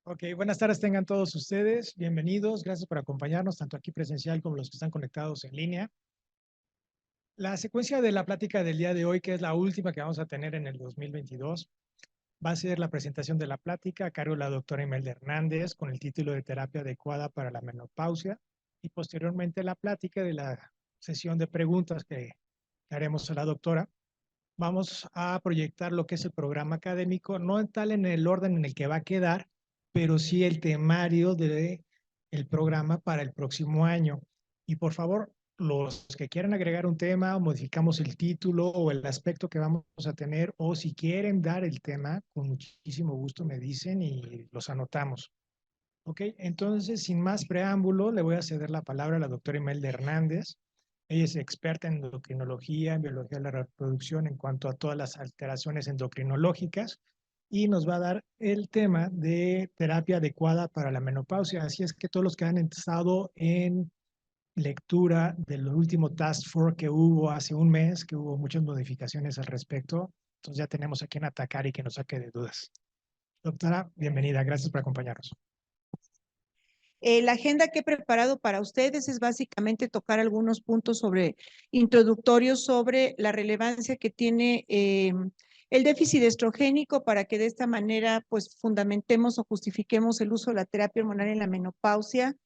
Ok, buenas tardes tengan todos ustedes. Bienvenidos. Gracias por acompañarnos, tanto aquí presencial como los que están conectados en línea. La secuencia de la plática del día de hoy, que es la última que vamos a tener en el 2022, va a ser la presentación de la plática a cargo de la doctora Imelda Hernández con el título de Terapia adecuada para la menopausia y posteriormente la plática de la sesión de preguntas que haremos a la doctora. Vamos a proyectar lo que es el programa académico, no tal en el orden en el que va a quedar, pero sí el temario del programa para el próximo año. Y por favor, los que quieran agregar un tema, o modificamos el título o el aspecto que vamos a tener, o si quieren dar el tema, con muchísimo gusto me dicen y los anotamos. Ok, entonces, sin más preámbulo, le voy a ceder la palabra a la doctora Imelda Hernández. Ella es experta en endocrinología, en biología de la reproducción en cuanto a todas las alteraciones endocrinológicas y nos va a dar el tema de terapia adecuada para la menopausia. Así es que todos los que han estado en lectura del último Task Force que hubo hace un mes, que hubo muchas modificaciones al respecto, entonces ya tenemos a quien atacar y que nos saque de dudas. Doctora, bienvenida. Gracias por acompañarnos. La agenda que he preparado para ustedes es básicamente tocar algunos puntos introductorios sobre la relevancia que tiene el déficit estrogénico para que de esta manera pues fundamentemos o justifiquemos el uso de la terapia hormonal en la menopausia.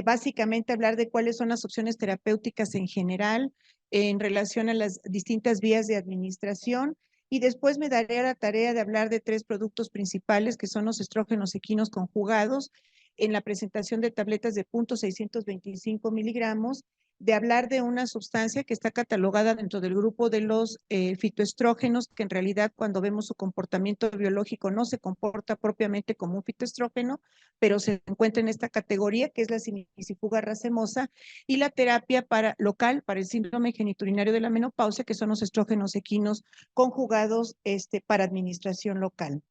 Básicamente hablar de cuáles son las opciones terapéuticas en general en relación a las distintas vías de administración. Y después me daré a la tarea de hablar de tres productos principales que son los estrógenos equinos conjugados, en la presentación de tabletas de 0.625 miligramos, de hablar de una sustancia que está catalogada dentro del grupo de los fitoestrógenos, que en realidad cuando vemos su comportamiento biológico no se comporta propiamente como un fitoestrógeno, pero se encuentra en esta categoría, que es la simicifuga racemosa, y la terapia local para el síndrome genitourinario de la menopausia, que son los estrógenos equinos conjugados para administración local.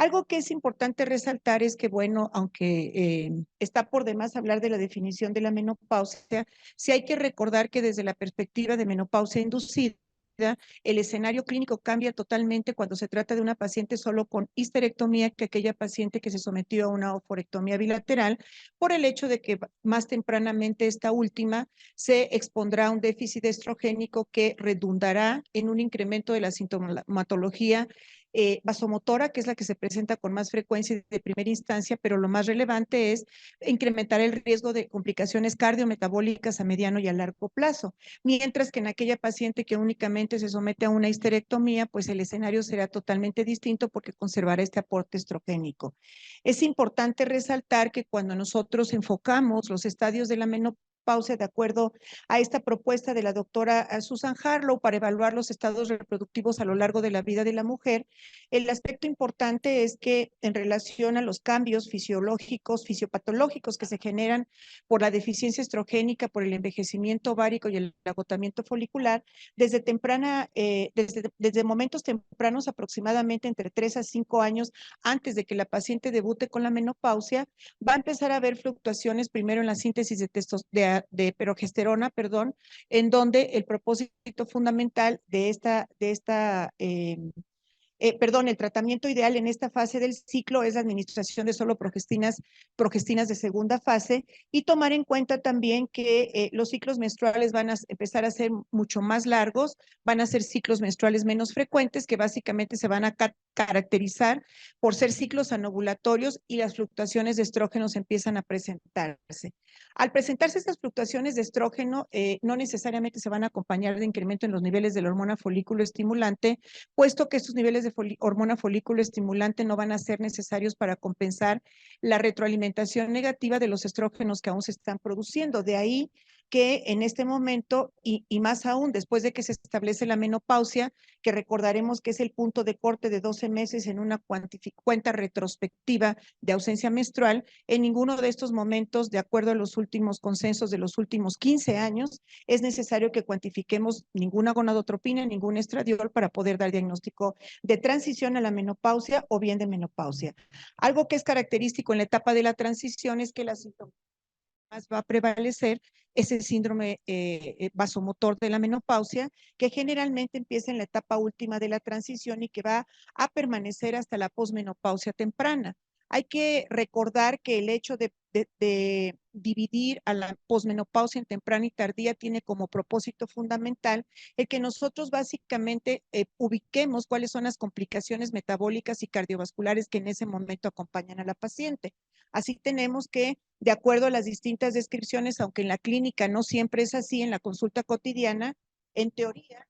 Algo que es importante resaltar es que, bueno, aunque está por demás hablar de la definición de la menopausia, sí hay que recordar que desde la perspectiva de menopausia inducida, el escenario clínico cambia totalmente cuando se trata de una paciente solo con histerectomía que aquella paciente que se sometió a una oforectomía bilateral, por el hecho de que más tempranamente esta última se expondrá a un déficit estrogénico que redundará en un incremento de la sintomatología vasomotora, que es la que se presenta con más frecuencia de primera instancia, pero lo más relevante es incrementar el riesgo de complicaciones cardiometabólicas a mediano y a largo plazo. Mientras que en aquella paciente que únicamente se somete a una histerectomía, pues el escenario será totalmente distinto porque conservará este aporte estrogénico. Es importante resaltar que cuando nosotros enfocamos los estadios de la menopausia de acuerdo a esta propuesta de la doctora Susan Harlow para evaluar los estados reproductivos a lo largo de la vida de la mujer, el aspecto importante es que en relación a los cambios fisiológicos, fisiopatológicos que se generan por la deficiencia estrogénica, por el envejecimiento ovárico y el agotamiento folicular, desde momentos tempranos, aproximadamente entre 3 a 5 años antes de que la paciente debute con la menopausia, va a empezar a haber fluctuaciones primero en la síntesis de progesterona, en donde el propósito fundamental de el tratamiento ideal en esta fase del ciclo es la administración de solo progestinas de segunda fase y tomar en cuenta también que los ciclos menstruales van a empezar a ser mucho más largos, van a ser ciclos menstruales menos frecuentes que básicamente se van a caracterizar por ser ciclos anovulatorios y las fluctuaciones de estrógenos empiezan a presentarse. Al presentarse estas fluctuaciones de estrógeno, no necesariamente se van a acompañar de incremento en los niveles de la hormona folículo estimulante, puesto que estos niveles de hormona folículo estimulante no van a ser necesarios para compensar la retroalimentación negativa de los estrógenos que aún se están produciendo. De ahí que en este momento, y más aún después de que se establece la menopausia, que recordaremos que es el punto de corte de 12 meses en una cuenta retrospectiva de ausencia menstrual, en ninguno de estos momentos, de acuerdo a los últimos consensos de los últimos 15 años, es necesario que cuantifiquemos ninguna gonadotropina, ningún estradiol para poder dar diagnóstico de transición a la menopausia o bien de menopausia. Algo que es característico en la etapa de la transición es que la sintomatología va a prevalecer ese síndrome vasomotor de la menopausia, que generalmente empieza en la etapa última de la transición y que va a permanecer hasta la posmenopausia temprana. Hay que recordar que el hecho de dividir a la posmenopausia en temprana y tardía tiene como propósito fundamental el que nosotros básicamente ubiquemos cuáles son las complicaciones metabólicas y cardiovasculares que en ese momento acompañan a la paciente. Así tenemos que, de acuerdo a las distintas descripciones, aunque en la clínica no siempre es así, en la consulta cotidiana, en teoría,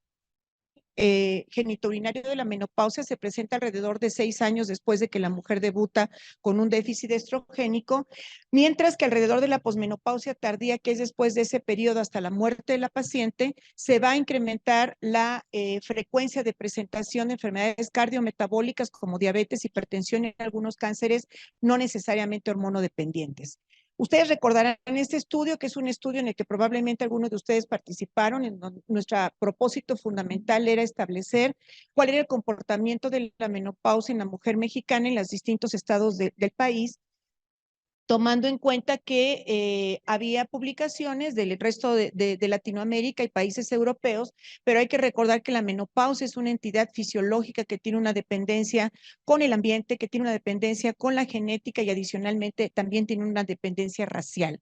genitourinario de la menopausia se presenta alrededor de 6 años después de que la mujer debuta con un déficit estrogénico, mientras que alrededor de la posmenopausia tardía, que es después de ese periodo hasta la muerte de la paciente, se va a incrementar la frecuencia de presentación de enfermedades cardiometabólicas como diabetes, hipertensión y algunos cánceres no necesariamente hormonodependientes. Ustedes recordarán este estudio, que es un estudio en el que probablemente algunos de ustedes participaron, en donde nuestro propósito fundamental era establecer cuál era el comportamiento de la menopausia en la mujer mexicana en los distintos estados del país, tomando en cuenta que había publicaciones del resto de Latinoamérica y países europeos, pero hay que recordar que la menopausia es una entidad fisiológica que tiene una dependencia con el ambiente, que tiene una dependencia con la genética y adicionalmente también tiene una dependencia racial.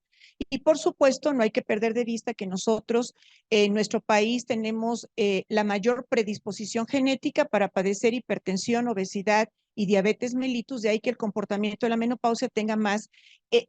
Y por supuesto, no hay que perder de vista que nosotros en nuestro país tenemos la mayor predisposición genética para padecer hipertensión, obesidad y diabetes mellitus, de ahí que el comportamiento de la menopausia tenga más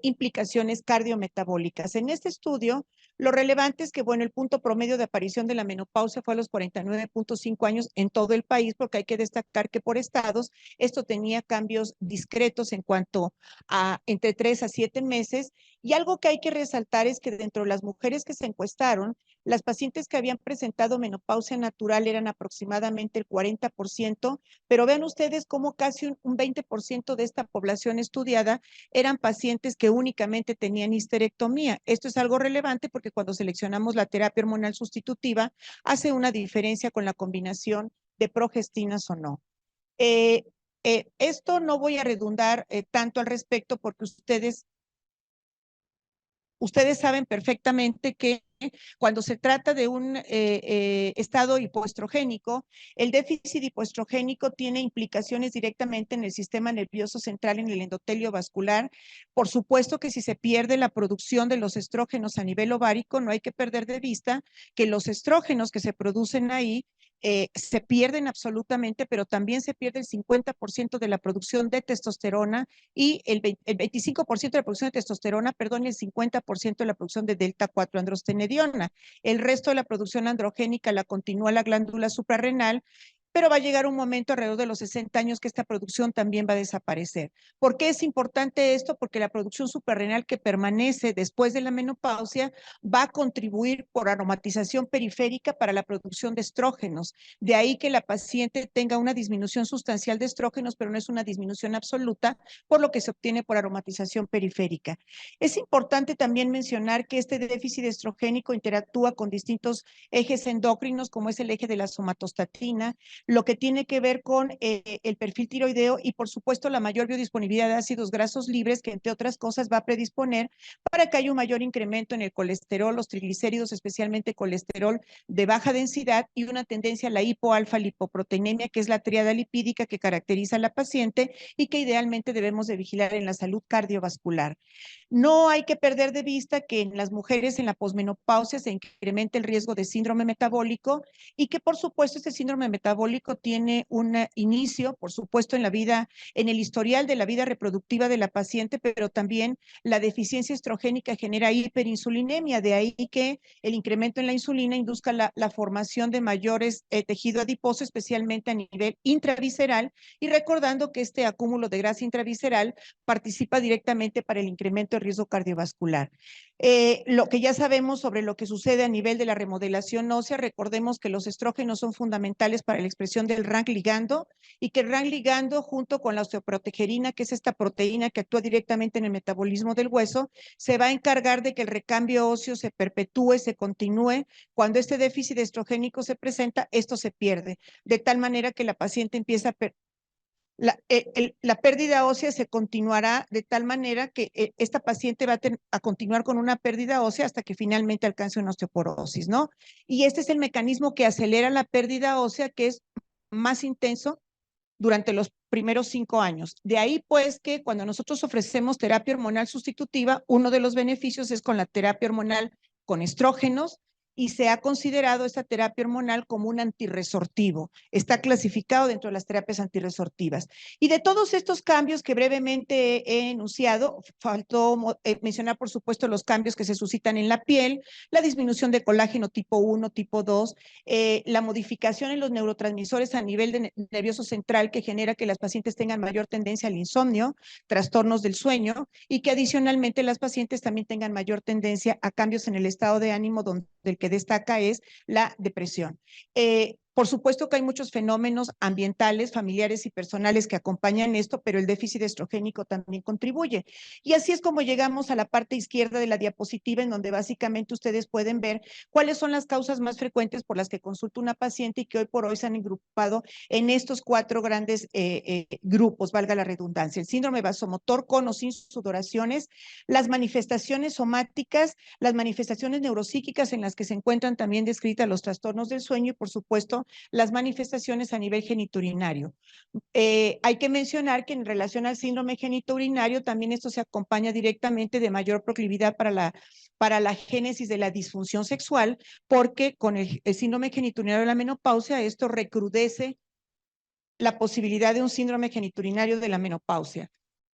implicaciones cardiometabólicas. En este estudio, lo relevante es que, bueno, el punto promedio de aparición de la menopausia fue a los 49.5 años en todo el país, porque hay que destacar que por estados esto tenía cambios discretos en cuanto a entre 3 a 7 meses. Y algo que hay que resaltar es que dentro de las mujeres que se encuestaron, las pacientes que habían presentado menopausia natural eran aproximadamente el 40%, pero vean ustedes cómo casi un 20% de esta población estudiada eran pacientes que únicamente tenían histerectomía. Esto es algo relevante porque cuando seleccionamos la terapia hormonal sustitutiva, hace una diferencia con la combinación de progestinas o no. Esto no voy a redundar tanto al respecto porque ustedes saben perfectamente que cuando se trata de un estado hipoestrogénico, el déficit hipoestrogénico tiene implicaciones directamente en el sistema nervioso central, en el endotelio vascular. Por supuesto que si se pierde la producción de los estrógenos a nivel ovárico, no hay que perder de vista que los estrógenos que se producen ahí se pierden absolutamente, pero también se pierde el 50% de la producción de testosterona y el 25% de la producción de testosterona, perdón, y el 50% de la producción de delta 4 androstenediona. El resto de la producción androgénica la continúa la glándula suprarrenal, pero va a llegar un momento alrededor de los 60 años que esta producción también va a desaparecer. ¿Por qué es importante esto? Porque la producción suprarrenal que permanece después de la menopausia va a contribuir por aromatización periférica para la producción de estrógenos. De ahí que la paciente tenga una disminución sustancial de estrógenos, pero no es una disminución absoluta, por lo que se obtiene por aromatización periférica. Es importante también mencionar que este déficit estrogénico interactúa con distintos ejes endocrinos, como es el eje de la somatostatina, lo que tiene que ver con el perfil tiroideo y, por supuesto, la mayor biodisponibilidad de ácidos grasos libres, que entre otras cosas va a predisponer para que haya un mayor incremento en el colesterol, los triglicéridos, especialmente colesterol de baja densidad, y una tendencia a la hipoalfa-lipoproteinemia, que es la tríada lipídica que caracteriza a la paciente y que idealmente debemos de vigilar en la salud cardiovascular. No hay que perder de vista que en las mujeres en la posmenopausia se incrementa el riesgo de síndrome metabólico y que, por supuesto, este síndrome metabólico tiene un inicio, por supuesto, en la vida, en el historial de la vida reproductiva de la paciente, pero también la deficiencia estrogénica genera hiperinsulinemia, de ahí que el incremento en la insulina induzca la formación de mayores tejido adiposo, especialmente a nivel intravisceral, y recordando que este acúmulo de grasa intravisceral participa directamente para el incremento de riesgo cardiovascular. Lo que ya sabemos sobre lo que sucede a nivel de la remodelación ósea, recordemos que los estrógenos son fundamentales para la expresión del RANK ligando y que el RANK ligando junto con la osteoprotegerina, que es esta proteína que actúa directamente en el metabolismo del hueso, se va a encargar de que el recambio óseo se perpetúe, se continúe. Cuando este déficit estrogénico se presenta, esto se pierde, de tal manera que la paciente empieza a la pérdida ósea se continuará de tal manera que esta paciente va a continuar con una pérdida ósea hasta que finalmente alcance una osteoporosis, ¿no? Y este es el mecanismo que acelera la pérdida ósea, que es más intenso durante los primeros 5 años. De ahí, pues, que cuando nosotros ofrecemos terapia hormonal sustitutiva, uno de los beneficios es con la terapia hormonal con estrógenos, y se ha considerado esta terapia hormonal como un antirresortivo. Está clasificado dentro de las terapias antirresortivas. Y de todos estos cambios que brevemente he enunciado, faltó mencionar, por supuesto, los cambios que se suscitan en la piel, la disminución de colágeno tipo 1, tipo 2, la modificación en los neurotransmisores a nivel de nervioso central que genera que las pacientes tengan mayor tendencia al insomnio, trastornos del sueño, y que adicionalmente las pacientes también tengan mayor tendencia a cambios en el estado de ánimo, donde el que destaca es la depresión. Por supuesto que hay muchos fenómenos ambientales, familiares y personales que acompañan esto, pero el déficit estrogénico también contribuye. Y así es como llegamos a la parte izquierda de la diapositiva, en donde básicamente ustedes pueden ver cuáles son las causas más frecuentes por las que consulta una paciente y que hoy por hoy se han agrupado en estos 4 grandes grupos, valga la redundancia: el síndrome vasomotor con o sin sudoraciones, las manifestaciones somáticas, las manifestaciones neuropsíquicas en las que se encuentran también descritas los trastornos del sueño y, por supuesto, las manifestaciones a nivel genitourinario. Hay que mencionar que en relación al síndrome genitourinario, también esto se acompaña directamente de mayor proclividad para la génesis de la disfunción sexual, porque con el síndrome genitourinario de la menopausia, esto recrudece la posibilidad de un síndrome genitourinario de la menopausia.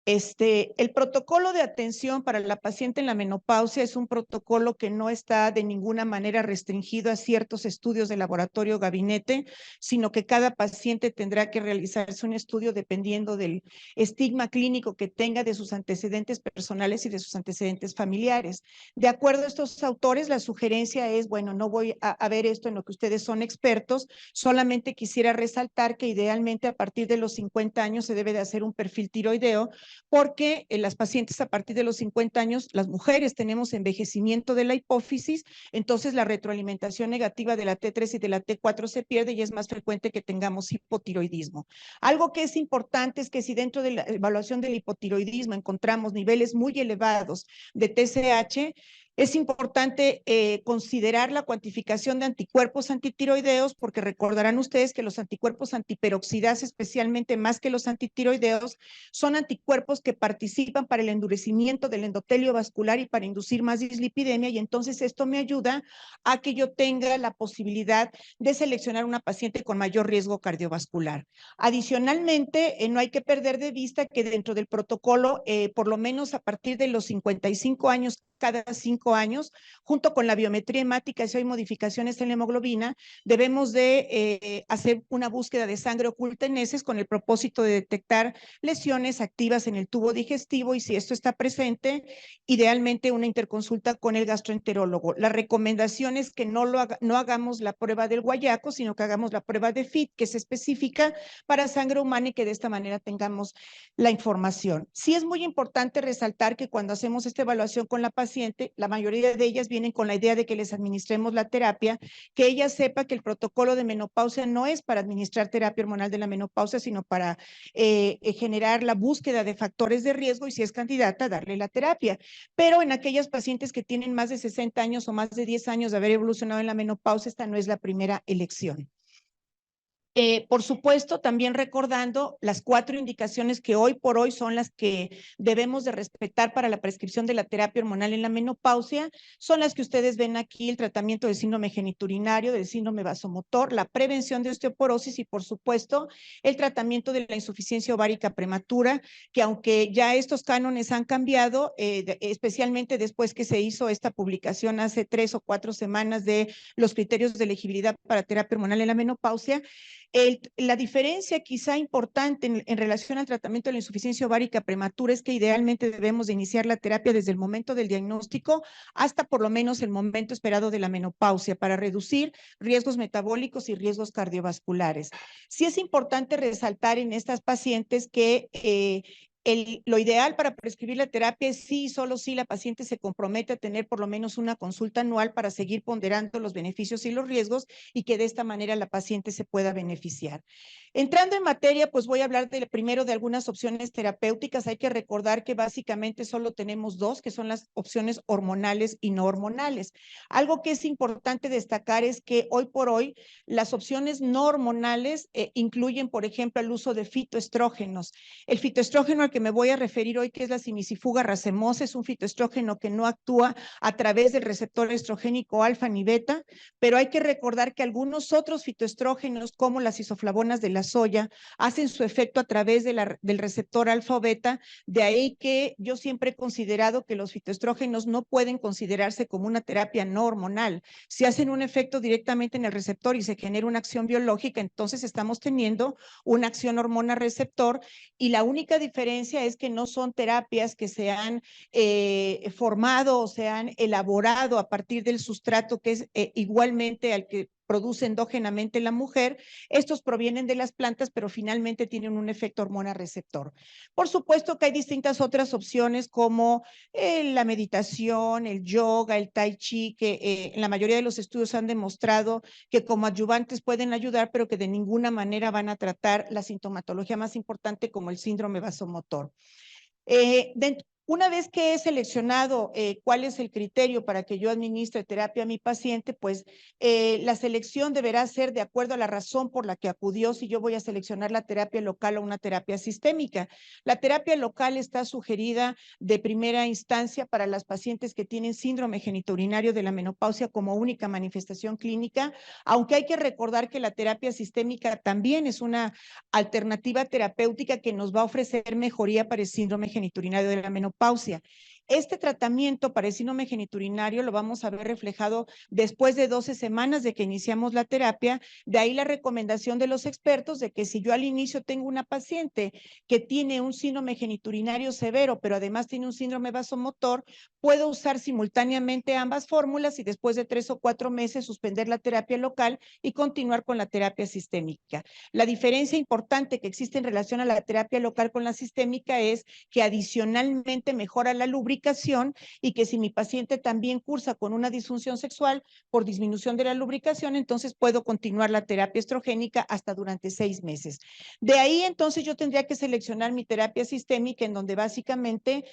El protocolo de atención para la paciente en la menopausia es un protocolo que no está de ninguna manera restringido a ciertos estudios de laboratorio o gabinete, sino que cada paciente tendrá que realizarse un estudio dependiendo del estigma clínico que tenga, de sus antecedentes personales y de sus antecedentes familiares. De acuerdo a estos autores, la sugerencia es, bueno, no voy a ver esto en lo que ustedes son expertos, solamente quisiera resaltar que idealmente a partir de los 50 años se debe de hacer un perfil tiroideo, porque las pacientes a partir de los 50 años, las mujeres, tenemos envejecimiento de la hipófisis, entonces la retroalimentación negativa de la T3 y de la T4 se pierde y es más frecuente que tengamos hipotiroidismo. Algo que es importante es que si dentro de la evaluación del hipotiroidismo encontramos niveles muy elevados de TSH, es importante considerar la cuantificación de anticuerpos antitiroideos, porque recordarán ustedes que los anticuerpos antiperoxidasa, especialmente más que los antitiroideos, son anticuerpos que participan para el endurecimiento del endotelio vascular y para inducir más dislipidemia, y entonces esto me ayuda a que yo tenga la posibilidad de seleccionar una paciente con mayor riesgo cardiovascular. Adicionalmente, no hay que perder de vista que dentro del protocolo, por lo menos a partir de los 55 años, cada 5 años, junto con la biometría hemática, si hay modificaciones en la hemoglobina, debemos de hacer una búsqueda de sangre oculta en heces con el propósito de detectar lesiones activas en el tubo digestivo, y si esto está presente, idealmente una interconsulta con el gastroenterólogo. La recomendación es que no hagamos la prueba del guayaco, sino que hagamos la prueba de FIT, que es específica para sangre humana, y que de esta manera tengamos la información. Sí es muy importante resaltar que cuando hacemos esta evaluación con la paciente, la mayoría de ellas vienen con la idea de que les administremos la terapia, que ella sepa que el protocolo de menopausia no es para administrar terapia hormonal de la menopausia, sino para generar la búsqueda de factores de riesgo y, si es candidata, darle la terapia. Pero en aquellas pacientes que tienen más de 60 años o más de 10 años de haber evolucionado en la menopausia, esta no es la primera elección. Por supuesto, también recordando las 4 indicaciones que hoy por hoy son las que debemos de respetar para la prescripción de la terapia hormonal en la menopausia, son las que ustedes ven aquí: el tratamiento del síndrome genitourinario, del síndrome vasomotor, la prevención de osteoporosis y, por supuesto, el tratamiento de la insuficiencia ovárica prematura, que aunque ya estos cánones han cambiado, especialmente después que se hizo esta publicación hace 3 o 4 semanas de los criterios de elegibilidad para terapia hormonal en la menopausia, la diferencia quizá importante en relación al tratamiento de la insuficiencia ovárica prematura es que idealmente debemos de iniciar la terapia desde el momento del diagnóstico hasta por lo menos el momento esperado de la menopausia, para reducir riesgos metabólicos y riesgos cardiovasculares. Sí es importante resaltar en estas pacientes que Lo ideal para prescribir la terapia es sí y solo si la paciente se compromete a tener por lo menos una consulta anual para seguir ponderando los beneficios y los riesgos y que de esta manera la paciente se pueda beneficiar. Entrando en materia, pues voy a hablar primero de algunas opciones terapéuticas. Hay que recordar que básicamente solo tenemos dos, que son las opciones hormonales y no hormonales. Algo que es importante destacar es que hoy por hoy las opciones no hormonales incluyen, por ejemplo, el uso de fitoestrógenos. El fitoestrógeno al que me voy a referir hoy, que es la simicifuga racemosa, es un fitoestrógeno que no actúa a través del receptor estrogénico alfa ni beta, pero hay que recordar que algunos otros fitoestrógenos, como las isoflavonas de la soya, hacen su efecto a través del receptor alfa o beta. De ahí que yo siempre he considerado que los fitoestrógenos no pueden considerarse como una terapia no hormonal. Si hacen un efecto directamente en el receptor y se genera una acción biológica, entonces estamos teniendo una acción hormona receptor, y la única diferencia es que no son terapias que se han formado o se han elaborado a partir del sustrato que es igualmente al que produce endógenamente la mujer. Estos provienen de las plantas, pero finalmente tienen un efecto hormona receptor. Por supuesto que hay distintas otras opciones como la meditación, el yoga, el tai chi, que en la mayoría de los estudios han demostrado que como adyuvantes pueden ayudar, pero que de ninguna manera van a tratar la sintomatología más importante como el síndrome vasomotor. Una vez que he seleccionado cuál es el criterio para que yo administre terapia a mi paciente, pues la selección deberá ser de acuerdo a la razón por la que acudió, si yo voy a seleccionar la terapia local o una terapia sistémica. La terapia local está sugerida de primera instancia para las pacientes que tienen síndrome genitourinario de la menopausia como única manifestación clínica, aunque hay que recordar que la terapia sistémica también es una alternativa terapéutica que nos va a ofrecer mejoría para el síndrome genitourinario de la menopausia. Este tratamiento para el síndrome genitourinario lo vamos a ver reflejado después de 12 semanas de que iniciamos la terapia. De ahí la recomendación de los expertos de que si yo al inicio tengo una paciente que tiene un síndrome genitourinario severo, pero además tiene un síndrome vasomotor, puedo usar simultáneamente ambas fórmulas y después de 3 o 4 meses suspender la terapia local y continuar con la terapia sistémica. La diferencia importante que existe en relación a la terapia local con la sistémica es que adicionalmente mejora la lubricación, y que si mi paciente también cursa con una disfunción sexual por disminución de la lubricación, entonces puedo continuar la terapia estrogénica hasta durante 6 meses. De ahí entonces yo tendría que seleccionar mi terapia sistémica, en donde básicamente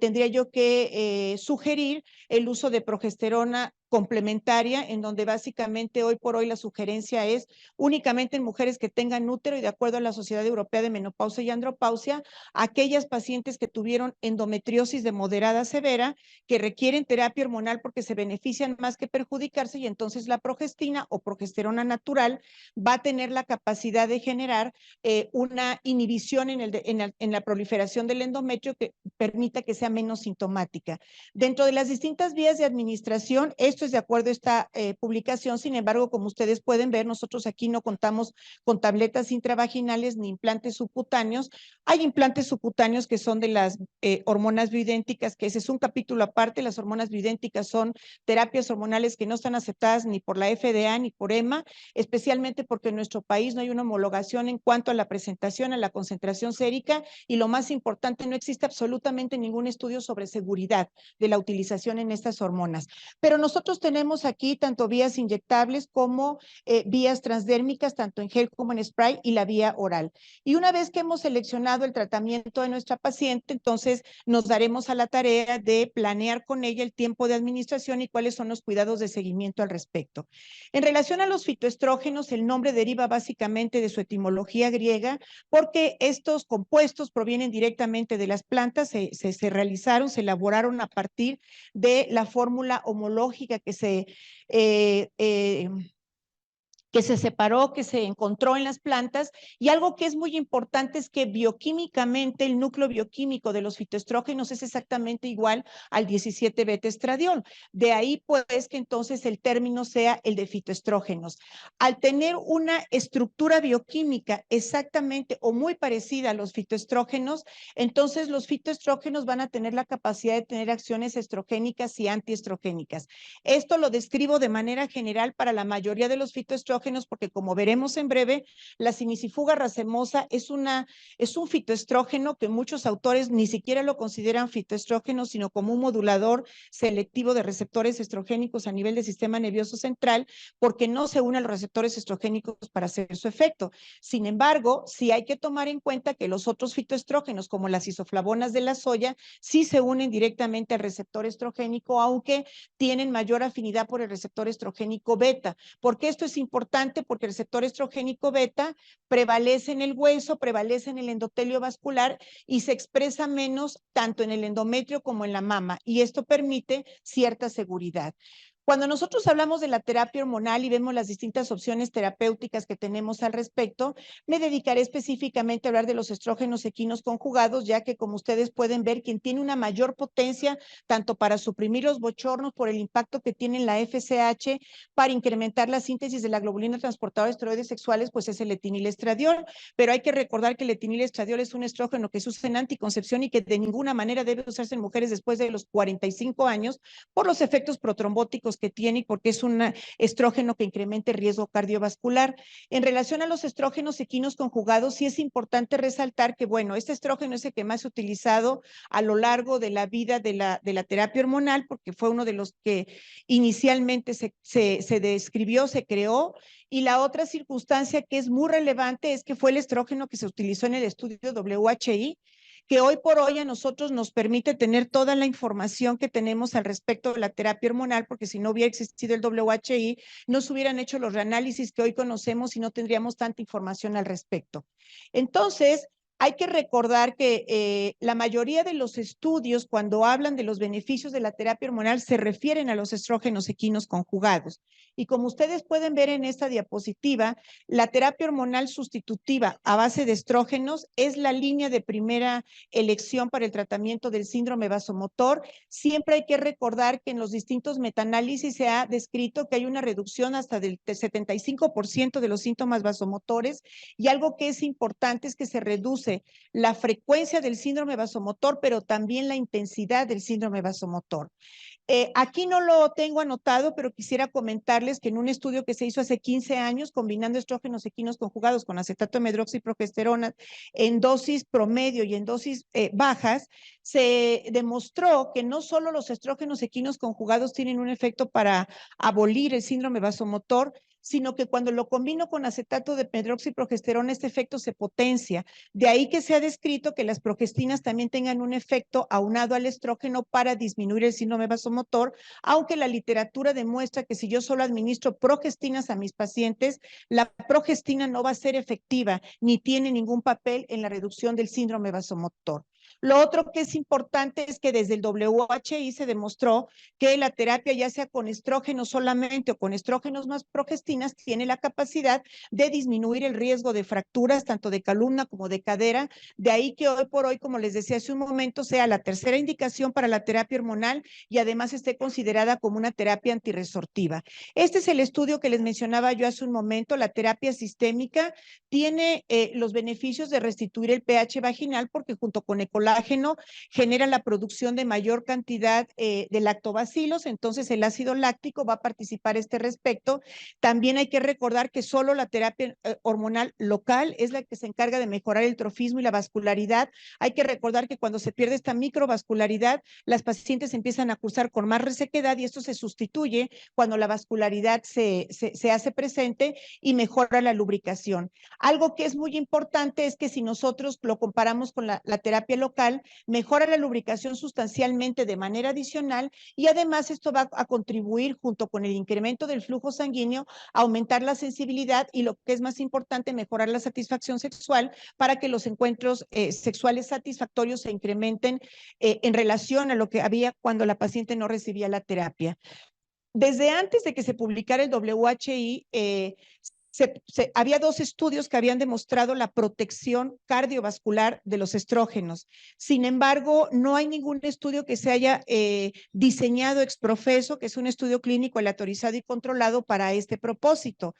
tendría yo que sugerir el uso de progesterona complementaria, en donde básicamente hoy por hoy la sugerencia es únicamente en mujeres que tengan útero, y de acuerdo a la Sociedad Europea de Menopausia y Andropausia, aquellas pacientes que tuvieron endometriosis de moderada a severa, que requieren terapia hormonal porque se benefician más que perjudicarse, y entonces la progestina o progesterona natural va a tener la capacidad de generar una inhibición en la proliferación del endometrio que permita que sea menos sintomática. Dentro de las distintas vías de administración, esto es de acuerdo a esta publicación. Sin embargo, como ustedes pueden ver, nosotros aquí no contamos con tabletas intravaginales ni implantes subcutáneos. Hay implantes subcutáneos que son de las hormonas bioidénticas, que ese es un capítulo aparte. Las hormonas bioidénticas son terapias hormonales que no están aceptadas ni por la FDA ni por EMA, especialmente porque en nuestro país no hay una homologación en cuanto a la presentación, a la concentración sérica, y lo más importante, no existe absolutamente ningún estudio sobre seguridad de la utilización en estas hormonas. Pero nosotros tenemos aquí tanto vías inyectables como vías transdérmicas, tanto en gel como en spray, y la vía oral. Y una vez que hemos seleccionado el tratamiento de nuestra paciente, entonces nos daremos a la tarea de planear con ella el tiempo de administración y cuáles son los cuidados de seguimiento al respecto. En relación a los fitoestrógenos, el nombre deriva básicamente de su etimología griega, porque estos compuestos provienen directamente de las plantas, se realizaron, se elaboraron a partir de la fórmula homológica que se separó, que se encontró en las plantas. Y algo que es muy importante es que bioquímicamente el núcleo bioquímico de los fitoestrógenos es exactamente igual al 17-beta-estradiol. De ahí pues que entonces el término sea el de fitoestrógenos. Al tener una estructura bioquímica exactamente o muy parecida a los fitoestrógenos, entonces los fitoestrógenos van a tener la capacidad de tener acciones estrogénicas y antiestrogénicas. Esto lo describo de manera general para la mayoría de los fitoestrógenos, fitoestrógenos, porque como veremos en breve, la simicifuga racemosa es un fitoestrógeno que muchos autores ni siquiera lo consideran fitoestrógeno, sino como un modulador selectivo de receptores estrogénicos a nivel del sistema nervioso central, porque no se une a los receptores estrogénicos para hacer su efecto. Sin embargo, sí hay que tomar en cuenta que los otros fitoestrógenos, como las isoflavonas de la soya, sí se unen directamente al receptor estrogénico, aunque tienen mayor afinidad por el receptor estrogénico beta. ¿Por qué esto es importante? Porque el receptor estrogénico beta prevalece en el hueso, prevalece en el endotelio vascular y se expresa menos tanto en el endometrio como en la mama, y esto permite cierta seguridad. Cuando nosotros hablamos de la terapia hormonal y vemos las distintas opciones terapéuticas que tenemos al respecto, me dedicaré específicamente a hablar de los estrógenos equinos conjugados, ya que como ustedes pueden ver, quien tiene una mayor potencia tanto para suprimir los bochornos por el impacto que tiene en la FSH, para incrementar la síntesis de la globulina transportadora de esteroides sexuales, pues es el etinilestradiol. Pero hay que recordar que el etinilestradiol es un estrógeno que se usa en anticoncepción y que de ninguna manera debe usarse en mujeres después de los 45 años por los efectos protrombóticos que tiene y porque es un estrógeno que incrementa el riesgo cardiovascular. En relación a los estrógenos equinos conjugados, sí es importante resaltar que, bueno, este estrógeno es el que más se ha utilizado a lo largo de la vida de la terapia hormonal, porque fue uno de los que inicialmente se describió, se creó. Y la otra circunstancia que es muy relevante es que fue el estrógeno que se utilizó en el estudio WHI, que hoy por hoy a nosotros nos permite tener toda la información que tenemos al respecto de la terapia hormonal, porque si no hubiera existido el WHI, no se hubieran hecho los reanálisis que hoy conocemos y no tendríamos tanta información al respecto. Entonces, hay que recordar que la mayoría de los estudios, cuando hablan de los beneficios de la terapia hormonal, se refieren a los estrógenos equinos conjugados. Y como ustedes pueden ver en esta diapositiva, la terapia hormonal sustitutiva a base de estrógenos es la línea de primera elección para el tratamiento del síndrome vasomotor. Siempre hay que recordar que en los distintos metaanálisis se ha descrito que hay una reducción hasta del 75% de los síntomas vasomotores, y algo que es importante es que se reduce la frecuencia del síndrome vasomotor, pero también la intensidad del síndrome vasomotor. Aquí no lo tengo anotado, pero quisiera comentarles que en un estudio que se hizo hace 15 años, combinando estrógenos equinos conjugados con acetato de medroxiprogesterona en dosis promedio y en dosis bajas, se demostró que no solo los estrógenos equinos conjugados tienen un efecto para abolir el síndrome vasomotor, sino que cuando lo combino con acetato de medroxiprogesterona, este efecto se potencia. De ahí que se ha descrito que las progestinas también tengan un efecto aunado al estrógeno para disminuir el síndrome vasomotor, aunque la literatura demuestra que si yo solo administro progestinas a mis pacientes, la progestina no va a ser efectiva ni tiene ningún papel en la reducción del síndrome vasomotor. Lo otro que es importante es que desde el WHI se demostró que la terapia, ya sea con estrógenos solamente o con estrógenos más progestinas, tiene la capacidad de disminuir el riesgo de fracturas tanto de columna como de cadera. De ahí que hoy por hoy, como les decía hace un momento, sea la tercera indicación para la terapia hormonal y además esté considerada como una terapia antirresortiva. Este es el estudio que les mencionaba yo hace un momento. La terapia sistémica tiene los beneficios de restituir el pH vaginal, porque junto con el colágeno genera la producción de mayor cantidad de lactobacilos, entonces el ácido láctico va a participar a este respecto. También hay que recordar que solo la terapia hormonal local es la que se encarga de mejorar el trofismo y la vascularidad. Hay que recordar que cuando se pierde esta microvascularidad, las pacientes empiezan a cursar con más resequedad, y esto se sustituye cuando la vascularidad se hace presente y mejora la lubricación. Algo que es muy importante es que si nosotros lo comparamos con la terapia local, mejora la lubricación sustancialmente de manera adicional, y además esto va a contribuir junto con el incremento del flujo sanguíneo a aumentar la sensibilidad y, lo que es más importante, mejorar la satisfacción sexual para que los encuentros sexuales satisfactorios se incrementen en relación a lo que había cuando la paciente no recibía la terapia. Desde antes de que se publicara el WHI, había dos estudios que habían demostrado la protección cardiovascular de los estrógenos. Sin embargo, no hay ningún estudio que se haya diseñado ex profeso, que es un estudio clínico aleatorizado y controlado para este propósito.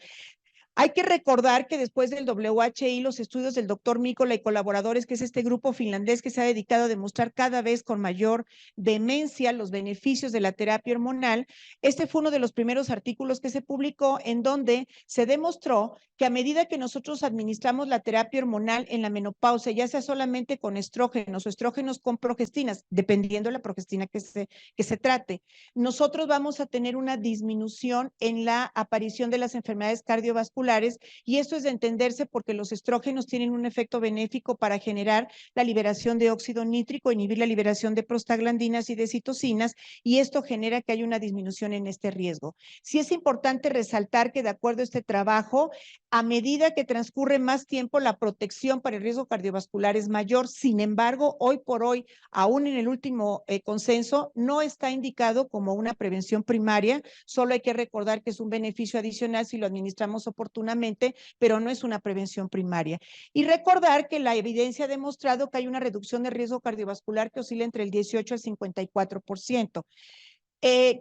Hay que recordar que después del WHI, los estudios del doctor Mikkola y colaboradores, que es este grupo finlandés que se ha dedicado a demostrar cada vez con mayor vehemencia los beneficios de la terapia hormonal, este fue uno de los primeros artículos que se publicó en donde se demostró que a medida que nosotros administramos la terapia hormonal en la menopausia, ya sea solamente con estrógenos o estrógenos con progestinas, dependiendo de la progestina que se trate, nosotros vamos a tener una disminución en la aparición de las enfermedades cardiovasculares, y esto es de entenderse porque los estrógenos tienen un efecto benéfico para generar la liberación de óxido nítrico, inhibir la liberación de prostaglandinas y de citocinas, y esto genera que haya una disminución en este riesgo. Sí es importante resaltar que de acuerdo a este trabajo, a medida que transcurre más tiempo, la protección para el riesgo cardiovascular es mayor. Sin embargo, hoy por hoy, aún en el último consenso, no está indicado como una prevención primaria. Solo hay que recordar que es un beneficio adicional si lo administramos oportunamente, pero no es una prevención primaria. Y recordar que la evidencia ha demostrado que hay una reducción de riesgo cardiovascular que oscila entre el 18 al 54%.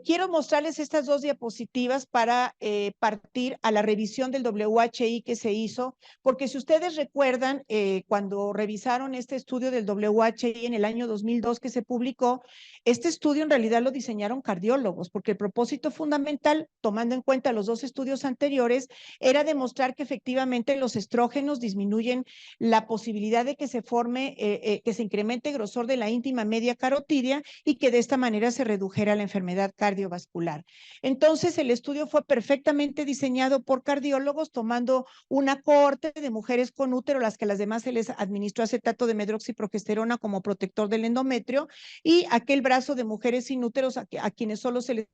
Quiero mostrarles estas dos diapositivas para partir a la revisión del WHI que se hizo, porque si ustedes recuerdan, cuando revisaron este estudio del WHI en el año 2002 que se publicó, este estudio en realidad lo diseñaron cardiólogos, porque el propósito fundamental, tomando en cuenta los dos estudios anteriores, era demostrar que efectivamente los estrógenos disminuyen la posibilidad de que se forme, que se incremente el grosor de la íntima media carotidia y que de esta manera se redujera la enfermedad cardiovascular. Entonces, el estudio fue perfectamente diseñado por cardiólogos, tomando una cohorte de mujeres con útero, las que a las demás se les administró acetato de medroxiprogesterona como protector del endometrio, y aquel brazo de mujeres sin úteros a quienes solo se les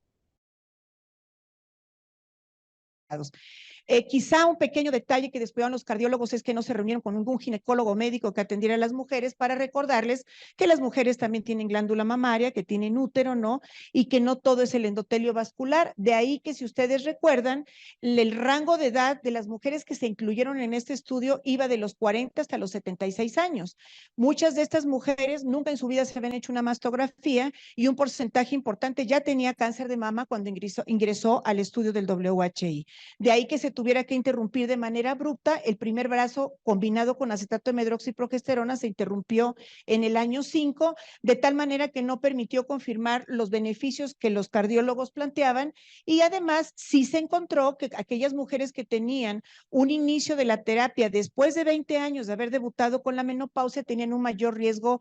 quizá un pequeño detalle que descuidaron los cardiólogos es que no se reunieron con ningún ginecólogo médico que atendiera a las mujeres para recordarles que las mujeres también tienen glándula mamaria, que tienen útero, ¿no? Y que no todo es el endotelio vascular. De ahí que si ustedes recuerdan, el rango de edad de las mujeres que se incluyeron en este estudio iba de los 40 hasta los 76 años. Muchas de estas mujeres nunca en su vida se habían hecho una mastografía y un porcentaje importante ya tenía cáncer de mama cuando ingresó al estudio del WHI. De ahí que se tuviera que interrumpir de manera abrupta. El primer brazo combinado con acetato de medroxiprogesterona se interrumpió en el año 5, de tal manera que no permitió confirmar los beneficios que los cardiólogos planteaban, y además sí se encontró que aquellas mujeres que tenían un inicio de la terapia después de 20 años de haber debutado con la menopausia tenían un mayor riesgo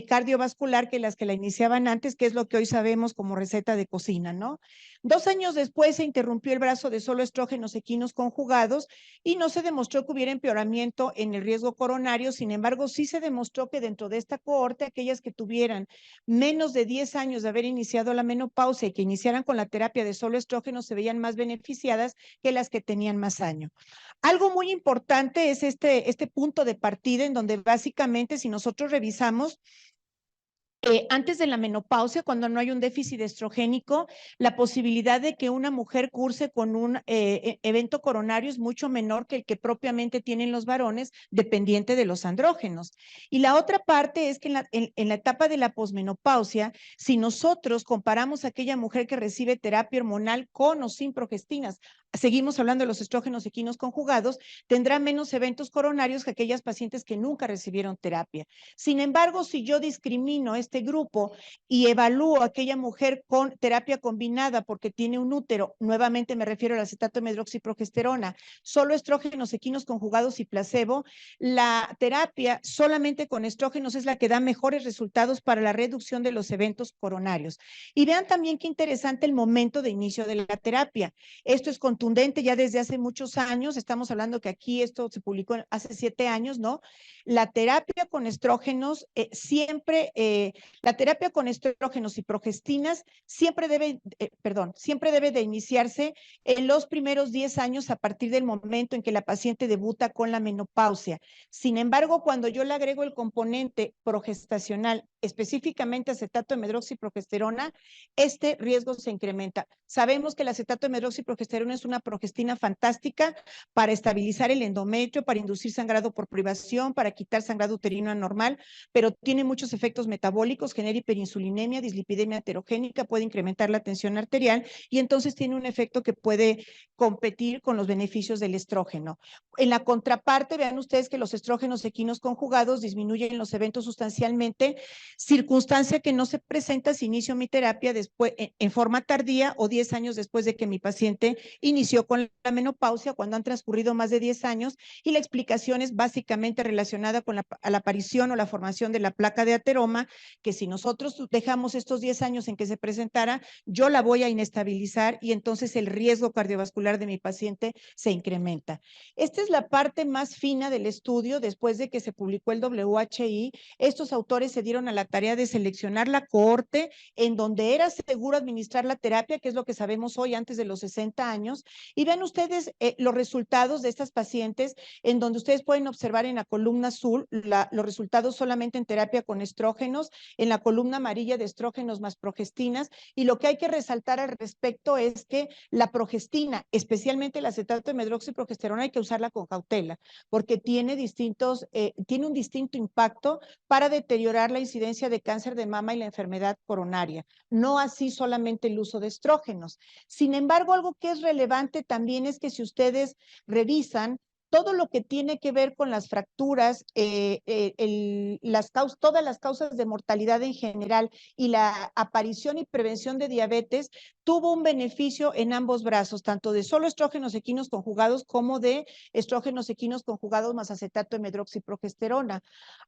cardiovascular que las que la iniciaban antes, que es lo que hoy sabemos como receta de cocina, ¿no? 2 años después se interrumpió el brazo de solo estrógenos equinos conjugados y no se demostró que hubiera empeoramiento en el riesgo coronario. Sin embargo, sí se demostró que dentro de esta cohorte, aquellas que tuvieran menos de 10 años de haber iniciado la menopausia y que iniciaran con la terapia de solo estrógenos se veían más beneficiadas que las que tenían más años. Algo muy importante es este punto de partida en donde básicamente si nosotros revisamos antes de la menopausia, cuando no hay un déficit estrogénico, la posibilidad de que una mujer curse con un evento coronario es mucho menor que el que propiamente tienen los varones, dependiente de los andrógenos. Y la otra parte es que en la etapa de la posmenopausia, si nosotros comparamos a aquella mujer que recibe terapia hormonal con o sin progestinas, seguimos hablando de los estrógenos equinos conjugados, tendrá menos eventos coronarios que aquellas pacientes que nunca recibieron terapia. Sin embargo, si yo discrimino este grupo y evalúo a aquella mujer con terapia combinada porque tiene un útero, nuevamente me refiero al acetato de medroxiprogesterona, solo estrógenos equinos conjugados y placebo, la terapia solamente con estrógenos es la que da mejores resultados para la reducción de los eventos coronarios. Y vean también qué interesante el momento de inicio de la terapia. Esto es contundente ya desde hace muchos años, estamos hablando que aquí esto se publicó hace 7 años, ¿no? La terapia con estrógenos la terapia con estrógenos y progestinas siempre debe de iniciarse en los primeros 10 años a partir del momento en que la paciente debuta con la menopausia. Sin embargo, cuando yo le agrego el componente progestacional específicamente acetato de medroxiprogesterona, este riesgo se incrementa. Sabemos que el acetato de medroxiprogesterona es una progestina fantástica para estabilizar el endometrio, para inducir sangrado por privación, para quitar sangrado uterino anormal, pero tiene muchos efectos metabólicos, genera hiperinsulinemia, dislipidemia heterogénica, puede incrementar la tensión arterial y entonces tiene un efecto que puede competir con los beneficios del estrógeno. En la contraparte, vean ustedes que los estrógenos equinos conjugados disminuyen los eventos sustancialmente, circunstancia que no se presenta si inicio mi terapia después, en forma tardía o 10 años después de que mi paciente inició con la menopausia, cuando han transcurrido más de 10 años, y la explicación es básicamente relacionada con la aparición o la formación de la placa de ateroma, que si nosotros dejamos estos 10 años en que se presentara, yo la voy a inestabilizar y entonces el riesgo cardiovascular de mi paciente se incrementa. Esta es la parte más fina del estudio. Después de que se publicó el WHI, estos autores se dieron a la tarea de seleccionar la cohorte en donde era seguro administrar la terapia, que es lo que sabemos hoy antes de los 60 años, y vean ustedes los resultados de estas pacientes, en donde ustedes pueden observar en la columna azul los resultados solamente en terapia con estrógenos, en la columna amarilla de estrógenos más progestinas, y lo que hay que resaltar al respecto es que la progestina, especialmente el acetato de medroxiprogesterona, hay que usarla con cautela, porque tiene un distinto impacto para deteriorar la incidencia de cáncer de mama y la enfermedad coronaria, no así solamente el uso de estrógenos. Sin embargo, algo que es relevante también es que si ustedes revisan todo lo que tiene que ver con las fracturas, todas las causas de mortalidad en general y la aparición y prevención de diabetes, tuvo un beneficio en ambos brazos, tanto de solo estrógenos equinos conjugados como de estrógenos equinos conjugados más acetato de medroxiprogesterona.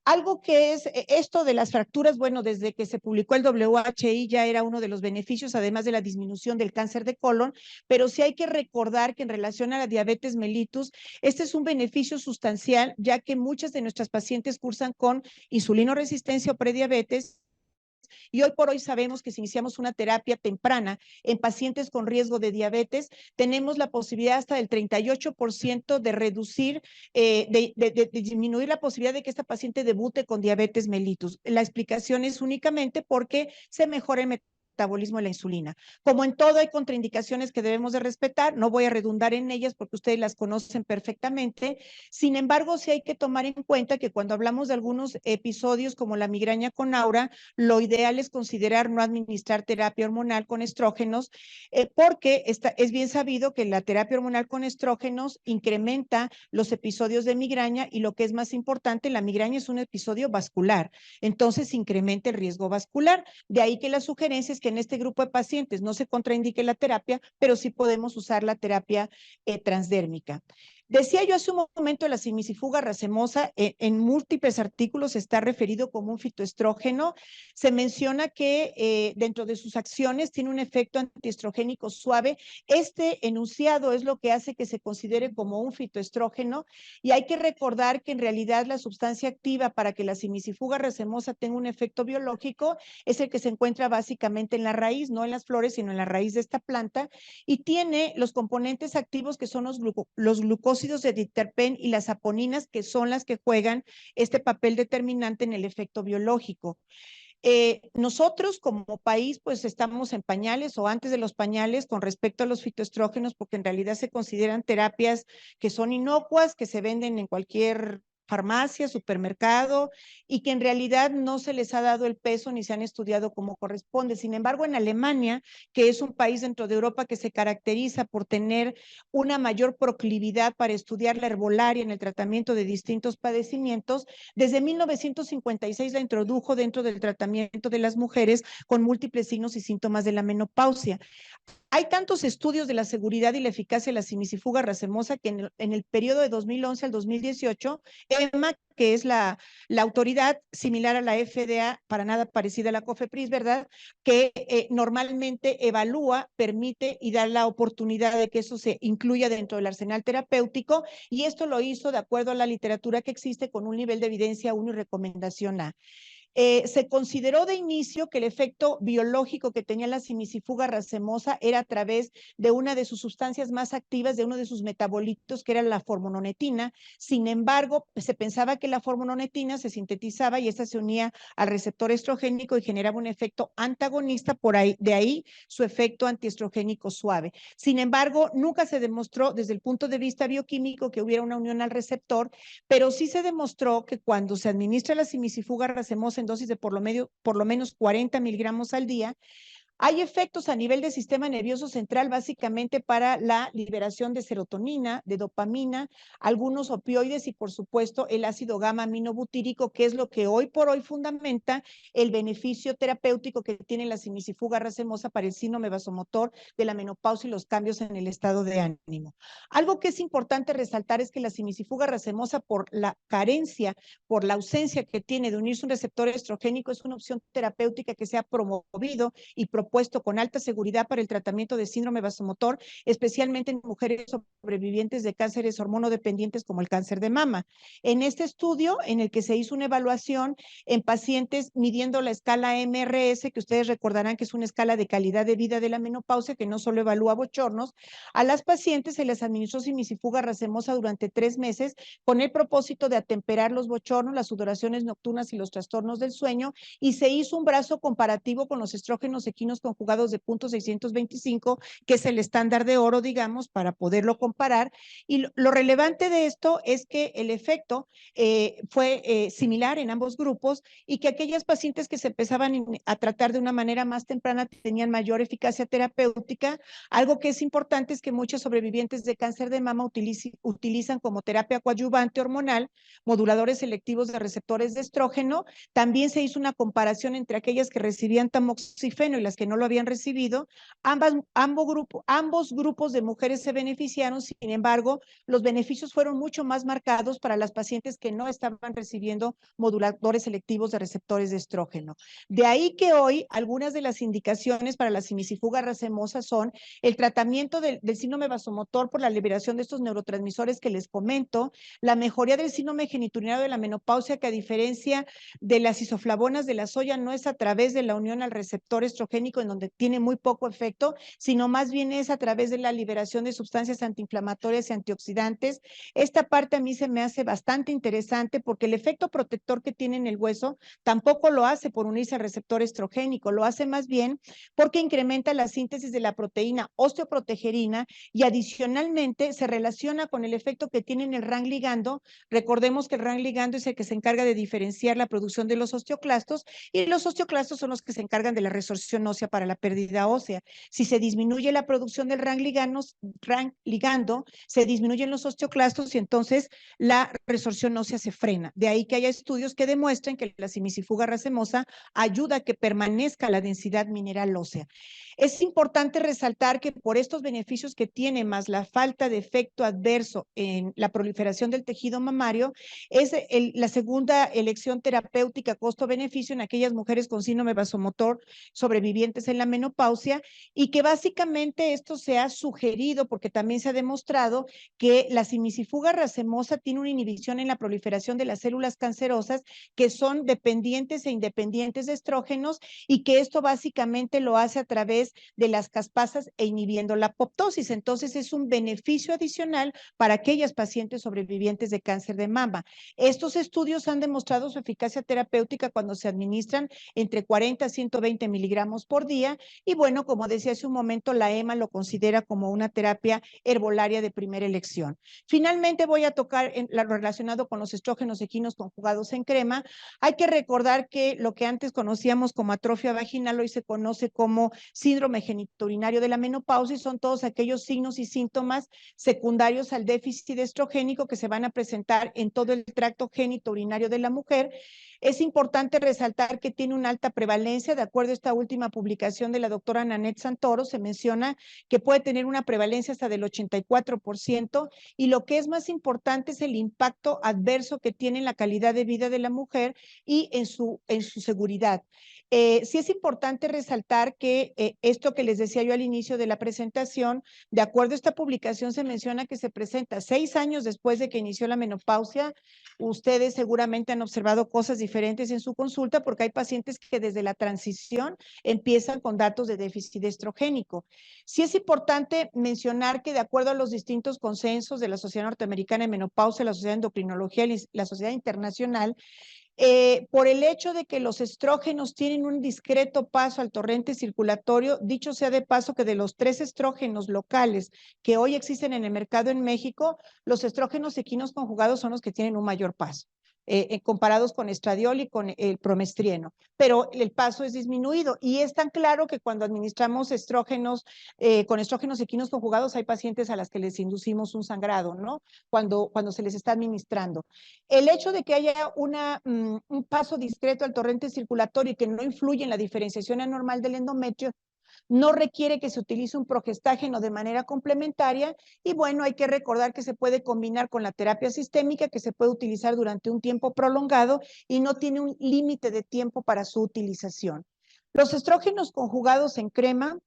Algo que es esto de las fracturas, bueno, desde que se publicó el WHI ya era uno de los beneficios, además de la disminución del cáncer de colon, pero sí hay que recordar que en relación a la diabetes mellitus, este es un beneficio sustancial, ya que muchas de nuestras pacientes cursan con insulinoresistencia o prediabetes, y hoy por hoy sabemos que si iniciamos una terapia temprana en pacientes con riesgo de diabetes, tenemos la posibilidad hasta del 38% de reducir, de disminuir la posibilidad de que esta paciente debute con diabetes mellitus. La explicación es únicamente porque se mejora el metabolismo de la insulina. Como en todo hay contraindicaciones que debemos de respetar, no voy a redundar en ellas porque ustedes las conocen perfectamente. Sin embargo, sí hay que tomar en cuenta que cuando hablamos de algunos episodios como la migraña con aura, lo ideal es considerar no administrar terapia hormonal con estrógenos, porque es bien sabido que la terapia hormonal con estrógenos incrementa los episodios de migraña y lo que es más importante, la migraña es un episodio vascular, entonces incrementa el riesgo vascular. De ahí que la sugerencia es que en este grupo de pacientes no se contraindique la terapia, pero sí podemos usar la terapia transdérmica. Decía yo hace un momento, la simicifuga racemosa en múltiples artículos está referido como un fitoestrógeno. Se menciona que dentro de sus acciones tiene un efecto antiestrogénico suave. Este enunciado es lo que hace que se considere como un fitoestrógeno, y hay que recordar que en realidad la sustancia activa para que la simicifuga racemosa tenga un efecto biológico es el que se encuentra básicamente en la raíz, no en las flores, sino en la raíz de esta planta, y tiene los componentes activos que son los glucósidos de diterpen y las saponinas, que son las que juegan este papel determinante en el efecto biológico. Nosotros como país pues estamos en pañales o antes de los pañales con respecto a los fitoestrógenos, porque en realidad se consideran terapias que son inocuas, que se venden en cualquier farmacia, supermercado, y que en realidad no se les ha dado el peso ni se han estudiado como corresponde. Sin embargo, en Alemania, que es un país dentro de Europa que se caracteriza por tener una mayor proclividad para estudiar la herbolaria en el tratamiento de distintos padecimientos, desde 1956 la introdujo dentro del tratamiento de las mujeres con múltiples signos y síntomas de la menopausia. Hay tantos estudios de la seguridad y la eficacia de la simicifuga racemosa que en el periodo de 2011 al 2018, EMA, que es la autoridad similar a la FDA, para nada parecida a la COFEPRIS, ¿verdad?, que normalmente evalúa, permite y da la oportunidad de que eso se incluya dentro del arsenal terapéutico, y esto lo hizo de acuerdo a la literatura que existe con un nivel de evidencia 1 y recomendación A. Se consideró de inicio que el efecto biológico que tenía la simicifuga racemosa era a través de una de sus sustancias más activas, de uno de sus metabolitos, que era la formononetina. Sin embargo, se pensaba que la formononetina se sintetizaba y esta se unía al receptor estrogénico y generaba un efecto antagonista, por ahí, de ahí su efecto antiestrogénico suave. Sin embargo, nunca se demostró desde el punto de vista bioquímico que hubiera una unión al receptor, pero sí se demostró que cuando se administra la simicifuga racemosa en dosis de por lo menos 40 miligramos al día, hay efectos a nivel del sistema nervioso central, básicamente para la liberación de serotonina, de dopamina, algunos opioides y, por supuesto, el ácido gamma aminobutírico, que es lo que hoy por hoy fundamenta el beneficio terapéutico que tiene la simicifuga racemosa para el síndrome vasomotor de la menopausia y los cambios en el estado de ánimo. Algo que es importante resaltar es que la simicifuga racemosa, por la carencia, por la ausencia que tiene de unirse un receptor estrogénico, es una opción terapéutica que se ha promovido y propuesto con alta seguridad para el tratamiento de síndrome vasomotor, especialmente en mujeres sobrevivientes de cánceres hormonodependientes como el cáncer de mama. En este estudio, en el que se hizo una evaluación en pacientes midiendo la escala MRS, que ustedes recordarán que es una escala de calidad de vida de la menopausia, que no solo evalúa bochornos, a las pacientes se les administró simicifuga racemosa durante 3 meses con el propósito de atemperar los bochornos, las sudoraciones nocturnas y los trastornos del sueño, y se hizo un brazo comparativo con los estrógenos equinos conjugados de 0.625, que es el estándar de oro, digamos, para poderlo comparar. Y lo relevante de esto es que el efecto fue similar en ambos grupos y que aquellas pacientes que se empezaban a tratar de una manera más temprana tenían mayor eficacia terapéutica. Algo que es importante es que muchos sobrevivientes de cáncer de mama utilizan como terapia coadyuvante hormonal moduladores selectivos de receptores de estrógeno. También se hizo una comparación entre aquellas que recibían tamoxifeno y las que no lo habían recibido. Ambos grupos de mujeres se beneficiaron, sin embargo, los beneficios fueron mucho más marcados para las pacientes que no estaban recibiendo moduladores selectivos de receptores de estrógeno. De ahí que hoy algunas de las indicaciones para la simicifuga racemosa son el tratamiento del síndrome vasomotor por la liberación de estos neurotransmisores que les comento, la mejoría del síndrome genitourinario de la menopausia, que a diferencia de las isoflavonas de la soya no es a través de la unión al receptor estrogénico, en donde tiene muy poco efecto, sino más bien es a través de la liberación de sustancias antiinflamatorias y antioxidantes. Esta parte a mí se me hace bastante interesante porque el efecto protector que tiene en el hueso tampoco lo hace por unirse al receptor estrogénico, lo hace más bien porque incrementa la síntesis de la proteína osteoprotegerina y adicionalmente se relaciona con el efecto que tiene en el RAN ligando. Recordemos que el RAN ligando es el que se encarga de diferenciar la producción de los osteoclastos y los osteoclastos son los que se encargan de la resorción ósea para la pérdida ósea. Si se disminuye la producción del RAN ligando, se disminuyen los osteoclastos y entonces la resorción ósea se frena. De ahí que haya estudios que demuestren que la simicifuga racemosa ayuda a que permanezca la densidad mineral ósea. Es importante resaltar que por estos beneficios que tiene, más la falta de efecto adverso en la proliferación del tejido mamario, es la segunda elección terapéutica costo-beneficio en aquellas mujeres con síndrome vasomotor sobrevivientes en la menopausia, y que básicamente esto se ha sugerido porque también se ha demostrado que la simicifuga racemosa tiene una inhibición en la proliferación de las células cancerosas que son dependientes e independientes de estrógenos, y que esto básicamente lo hace a través de las caspasas e inhibiendo la apoptosis. Entonces es un beneficio adicional para aquellas pacientes sobrevivientes de cáncer de mama. Estos estudios han demostrado su eficacia terapéutica cuando se administran entre 40 a 120 miligramos por día, y bueno, como decía hace un momento, la EMA lo considera como una terapia herbolaria de primera elección. Finalmente voy a tocar lo relacionado con los estrógenos equinos conjugados en crema. Hay que recordar que lo que antes conocíamos como atrofia vaginal hoy se conoce como síndrome genitourinario de la menopausia, y son todos aquellos signos y síntomas secundarios al déficit estrogénico que se van a presentar en todo el tracto genitourinario de la mujer. Es importante resaltar que tiene una alta prevalencia, de acuerdo a esta última publicación publicación de la doctora Nanette Santoro, se menciona que puede tener una prevalencia hasta del 84%, y lo que es más importante es el impacto adverso que tiene en la calidad de vida de la mujer y en su seguridad. Sí es importante resaltar que esto que les decía yo al inicio de la presentación, de acuerdo a esta publicación, se menciona que se presenta 6 años después de que inició la menopausia. Ustedes seguramente han observado cosas diferentes en su consulta, porque hay pacientes que desde la transición empiezan con datos de déficit estrogénico. Sí es importante mencionar que de acuerdo a los distintos consensos de la Sociedad Norteamericana de Menopausia, la Sociedad de Endocrinología y la Sociedad Internacional, por el hecho de que los estrógenos tienen un discreto paso al torrente circulatorio, dicho sea de paso que de los 3 estrógenos locales que hoy existen en el mercado en México, los estrógenos equinos conjugados son los que tienen un mayor paso. Comparados con estradiol y con el promestrieno, pero el paso es disminuido, y es tan claro que cuando administramos estrógenos, con estrógenos equinos conjugados, hay pacientes a las que les inducimos un sangrado, ¿no? Cuando se les está administrando. El hecho de que haya un paso discreto al torrente circulatorio y que no influye en la diferenciación anormal del endometrio, no requiere que se utilice un progestágeno de manera complementaria, y bueno, hay que recordar que se puede combinar con la terapia sistémica, que se puede utilizar durante un tiempo prolongado y no tiene un límite de tiempo para su utilización. Los estrógenos conjugados en crema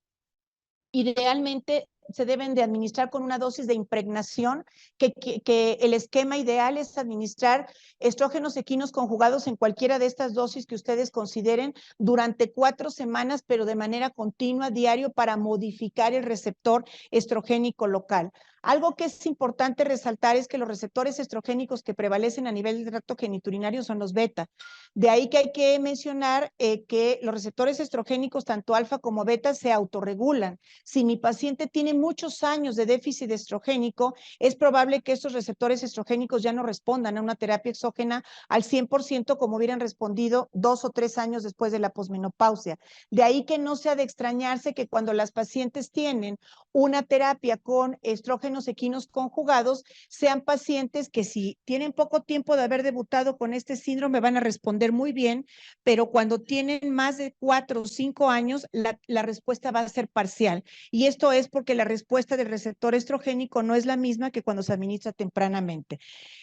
idealmente se deben de administrar con una dosis de impregnación, que el esquema ideal es administrar estrógenos equinos conjugados en cualquiera de estas dosis que ustedes consideren durante 4 semanas, pero de manera continua, diario, para modificar el receptor estrogénico local. Algo que es importante resaltar es que los receptores estrogénicos que prevalecen a nivel del tracto genitourinario son los beta. De ahí que hay que mencionar que los receptores estrogénicos, tanto alfa como beta, se autorregulan. Si mi paciente tiene muchos años de déficit estrogénico, es probable que estos receptores estrogénicos ya no respondan a una terapia exógena al 100% como hubieran respondido 2 o 3 años después de la posmenopausia. De ahí que no sea de extrañarse que cuando las pacientes tienen una terapia con estrógenos equinos conjugados, sean pacientes que si tienen poco tiempo de haber debutado con este síndrome van a responder muy bien, pero cuando tienen más de 4 o 5 años, la respuesta va a ser parcial. Y esto es porque la respuesta del receptor estrogénico no es la misma que cuando se administra tempranamente.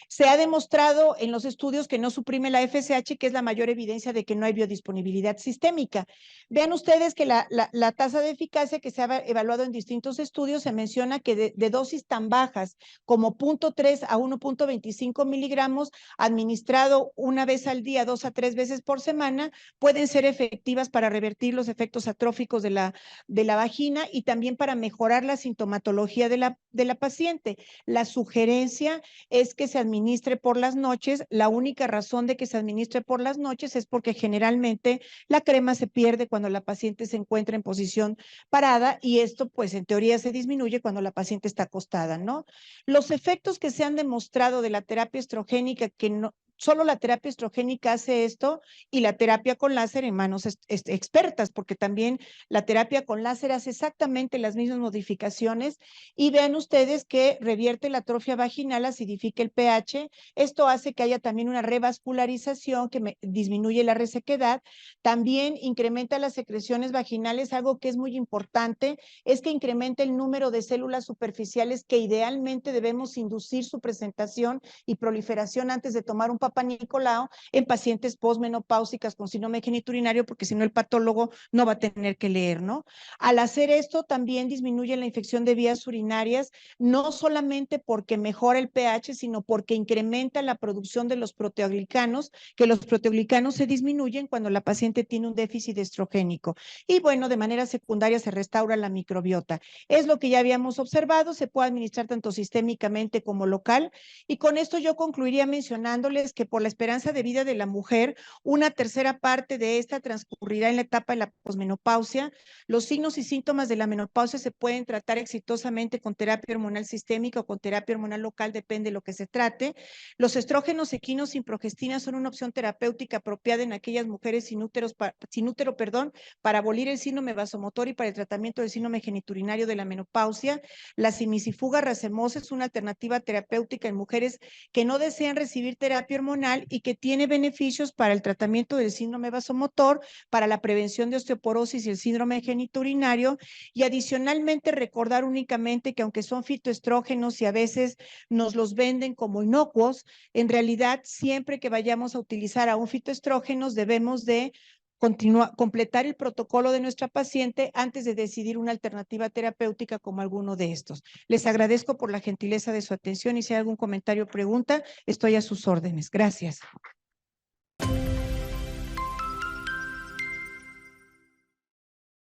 Se ha demostrado en los estudios que no suprime la FSH, que es la mayor evidencia de que no hay biodisponibilidad sistémica. Vean ustedes que la tasa de eficacia que se ha evaluado en distintos estudios se menciona que de dosis tan bajas como 0.3 a 1.25 miligramos administrado una vez al día, 2 a 3 veces por semana, pueden ser efectivas para revertir los efectos atróficos de la vagina y también para mejorar la sintomatología de la paciente. La sugerencia es que se administre por las noches. La única razón de que se administre por las noches es porque generalmente la crema se pierde cuando la paciente se encuentra en posición parada, y esto pues en teoría se disminuye cuando la paciente está acostada, ¿no? Los efectos que se han demostrado de la terapia estrogénica, que no, solo la terapia estrogénica hace esto, y la terapia con láser en manos expertas, porque también la terapia con láser hace exactamente las mismas modificaciones, y vean ustedes que revierte la atrofia vaginal, acidifica el pH, esto hace que haya también una revascularización que disminuye la resequedad, también incrementa las secreciones vaginales. Algo que es muy importante es que incrementa el número de células superficiales que idealmente debemos inducir su presentación y proliferación antes de tomar un Papá Nicolau en pacientes posmenopáusicas con síndrome genitourinario, porque si no el patólogo no va a tener que leer, ¿no? Al hacer esto también disminuye la infección de vías urinarias, no solamente porque mejora el pH, sino porque incrementa la producción de los proteoglicanos, que los proteoglicanos se disminuyen cuando la paciente tiene un déficit estrogénico. Y bueno, de manera secundaria se restaura la microbiota. Es lo que ya habíamos observado, se puede administrar tanto sistémicamente como local, y con esto yo concluiría mencionándoles que por la esperanza de vida de la mujer, una tercera parte de esta transcurrirá en la etapa de la posmenopausia. Los signos y síntomas de la menopausia se pueden tratar exitosamente con terapia hormonal sistémica o con terapia hormonal local, depende de lo que se trate. Los estrógenos equinos sin progestina son una opción terapéutica apropiada en aquellas mujeres sin útero, para abolir el síndrome vasomotor y para el tratamiento del síndrome genitourinario de la menopausia. La simicifuga racemosa es una alternativa terapéutica en mujeres que no desean recibir terapia hormonal hormonal y que tiene beneficios para el tratamiento del síndrome vasomotor, para la prevención de osteoporosis y el síndrome genitourinario, y adicionalmente recordar únicamente que aunque son fitoestrógenos y a veces nos los venden como inocuos, en realidad siempre que vayamos a utilizar a un fitoestrógenos debemos de completar el protocolo de nuestra paciente antes de decidir una alternativa terapéutica como alguno de estos. Les agradezco por la gentileza de su atención y si hay algún comentario o pregunta, estoy a sus órdenes. Gracias.